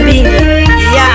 mbili ya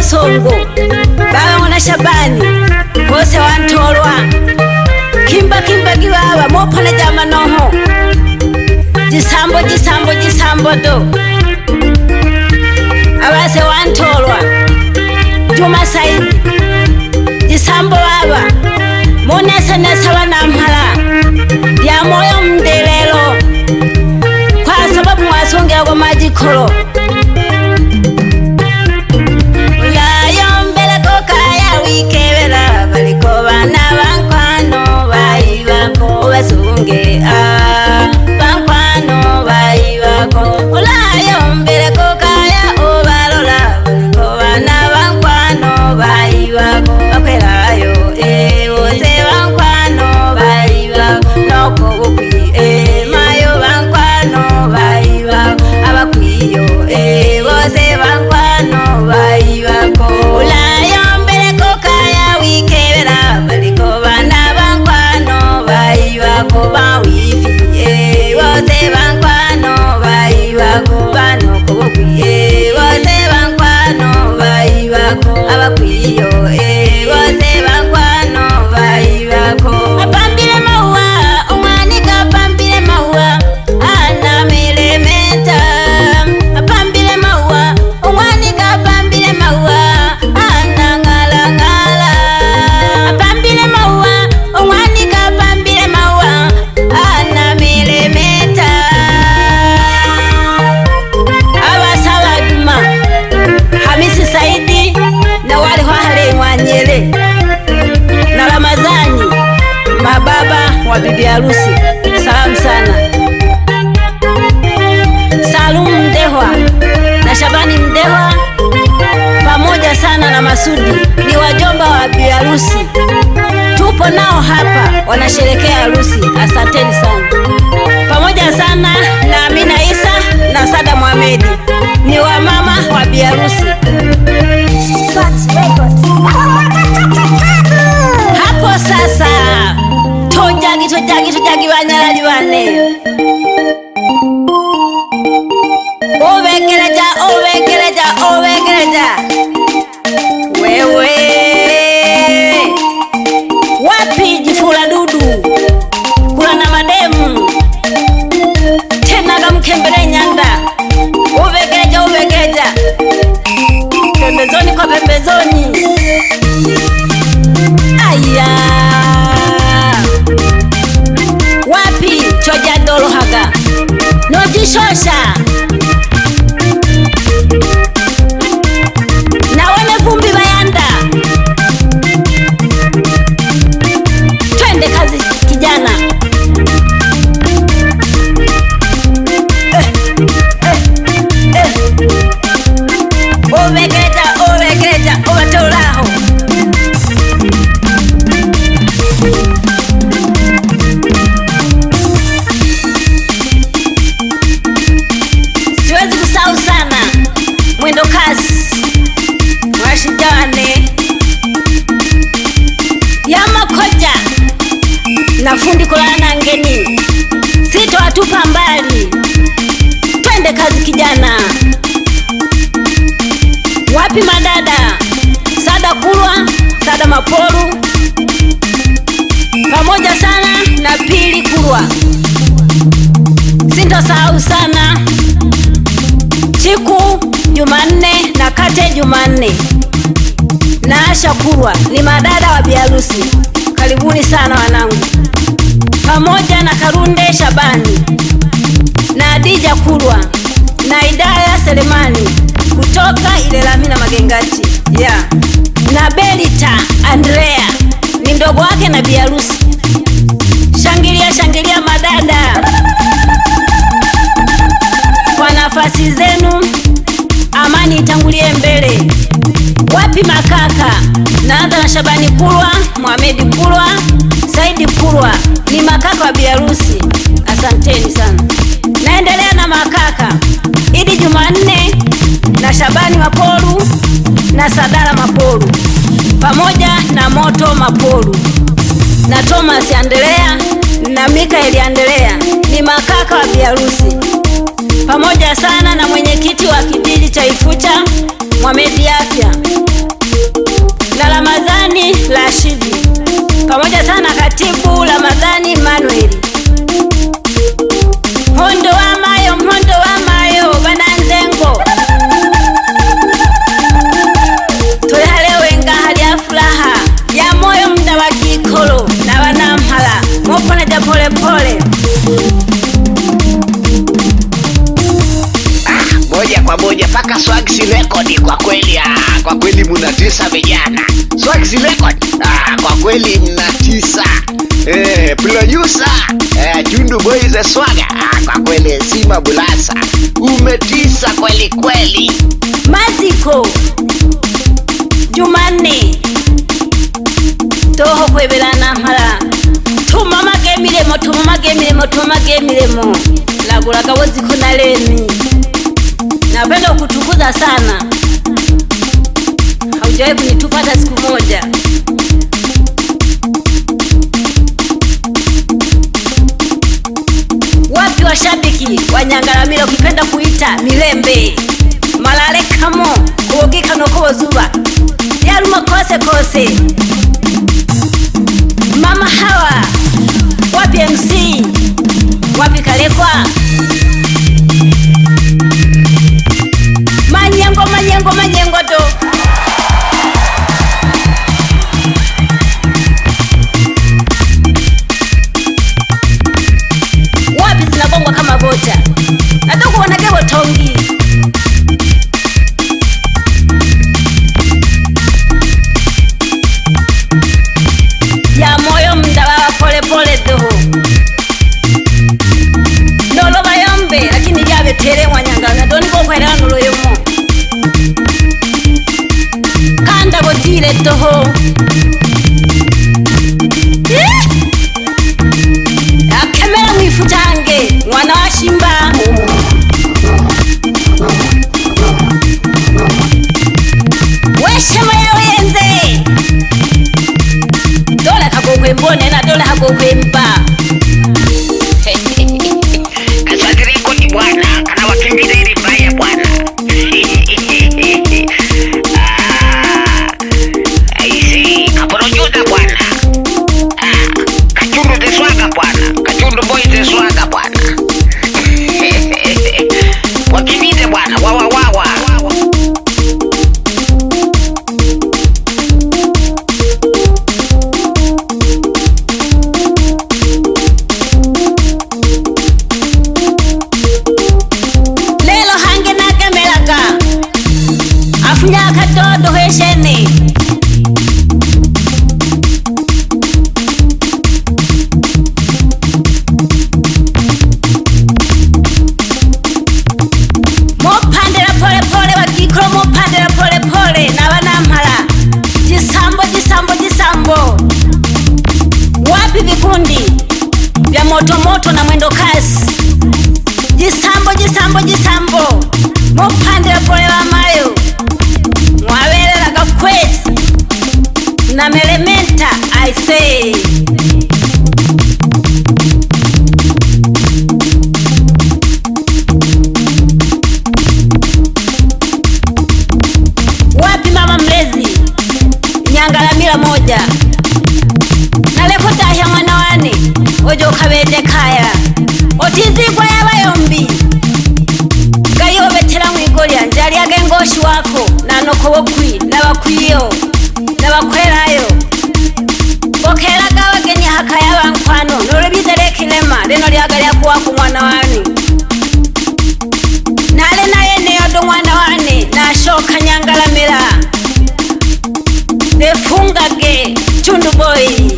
Songo baba mwana Shabani bose wantolwa kimba gibaba mopana jama noho jisambo do abase wantolwa Juma Saidi jisambo baba monesa bana mpala ya moyo mdelelo kwa sababu mwasongera kwa majikolo ikebera baliko bana bankwano bayibako basunge bankwano bayibako ulayo mbeleko kaya obalola baliko bana bankwano bayibako bakwerayo bose bankwano bayibako noko bukwi mayo bankwano bayibako abakwiyo bose bankwano bayibako ulayo baliko bana bankwano bayibako bawifi bose bankwano bayibako banoko bukwiye bose bankwano bayibako abakwiyo bose bankwano bayibako apambile maua umwanika apambile maua ana melemeta apambile maua umwanika apambile maua ana ngala ngala apambile maua umwanika apambile maua ana melemeta abasaba Juma Hamisi Saidi na wale wahale Mwanyele na Ramazani mababa wa bibi harusi, salamu sana. Salum Mdehwa na Shabani Mdehwa pamoja sana na Masudi ni wajomba wa bibi harusi, tupo nao hapa wanasherekea harusi. Asanteni sana. Pamoja sana na Amina Isa na Sada Mohamedi ni wamama wa bibi harusi. Hapo sasa tojagi banyalali bane Ovekeleja wewe wapi jifula dudu kula na mademu tena kamkembele nyanda ovekeleja mwendo kasi washijane ya makoja na fundi kulana ngeni sito atupa mbali. Twende kazi kijana. Wapi madada Sada Kulwa, Sada Mapolu pamoja sana na Pili Kulwa. Sintosahau sana Chiku Jumanne na Kate Jumanne na Asha Kulwa, ni madada wa biharusi. Karibuni sana wanangu, pamoja na Karunde Shabani na Adija Kulwa na Idaya Selemani kutoka Ilelamina Magengati na Belita Andrea ni ndogo wake na biharusi. Shangilia shangilia madada kwa nafasi zenu, amani itangulie mbele. Wapi makaka? Naanza na Shabani Kulwa, Mohamed Kulwa, Saidi Kulwa, ni makaka wa biharusi. Asanteni sana. Naendelea na makaka Idi Jumanne na Shabani Mapolu na Sadala Mapolu pamoja na Moto Mapolu na Thomas Andrea na Mikaeli Andrea, ni makaka wa biharusi. Pamoja sana na mwenyekiti wa kijiji cha Ifucha Mohamed Afya na Ramadhani Rashidi, pamoja sana katibu Ramadhani Manuel. Mhondo wa mayo bananzengo tulihalewenga hali ya furaha ya moyo mda wa kikolo na wanamhala mopona ja pole pole. Moja kwa moja paka Swags Record. Kwa kweli mnatisa vijana. Swags Record kwa kweli mnatisa. Producer Jundu Boys Swaga kwa kweli Sima Bulasa umetisa kweli kweli. Maziko Jumanne toho kwebelana mpala tumama gemiremo lagulaga woziko na lemi. Napenda kutukuza sana, haujawahi kunitupa hata siku moja. Wapi washabiki wa Nyangaramila, ukipenda kuita Milembe malale kamo kuogika noko zuba yaruma kose mama hawa. Wapi MC, wapi Kalekwa, manyengo do wapi zinabongwa kama vocha natoko wanagewa tongi ya moyo mdawa pole pole doho nolo bayombe lakini jabe tere wanyangana doni bokwera nolo yomo kanda gotile doho akemera mwifutange mwana wa Shimba weshema yawenze dole kagogwe mbone na dole hagogwe mba. Swags Record bwana kana wakimbiza ile mbaya bwana. Aisi kaporojuda bwana. Kachundu de Swaga bwana. Kachundu Boys de Swaga bwana. Wakimbize bwana wawa. Lelo hange nagemelaga afunya katodo heshene mopandela pole pole wakikolo mopandela pole pole na wanampala jisambo. Wapi vikundi vya moto na mwendo kasi jisambo mopandela pole wa mayo moja nalekutahya mwana wane ojo kabete kaya otizigwa yabayombi gayobetera mwigolya njali agengoshi wako nanoko bokwi nabakwiyo nabakwelayo bokelaga bageni hakaya bankwano nolubizalekilema leno lyagalya kuwaku mwana wane nale naye neyodo mwana wane nashoka nyangalamela nefungage chundu boy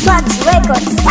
Swags Records.